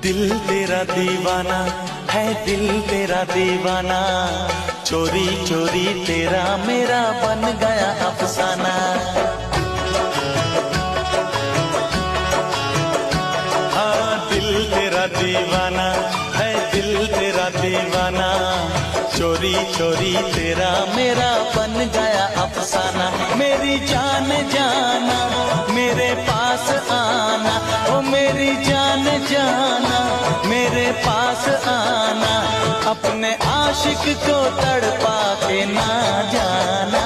दिल तेरा दीवाना है, दिल तेरा दीवाना, चोरी चोरी तेरा मेरा बन गया अफसाना। हाँ दिल तेरा दीवाना है, दिल तेरा दीवाना, चोरी चोरी तेरा मेरा बन गया अफसाना। मेरी जान जाना मेरे पास आना, ओ मेरी जान जाना मेरे पास आना, अपने आशिक को तड़पा के ना जाना।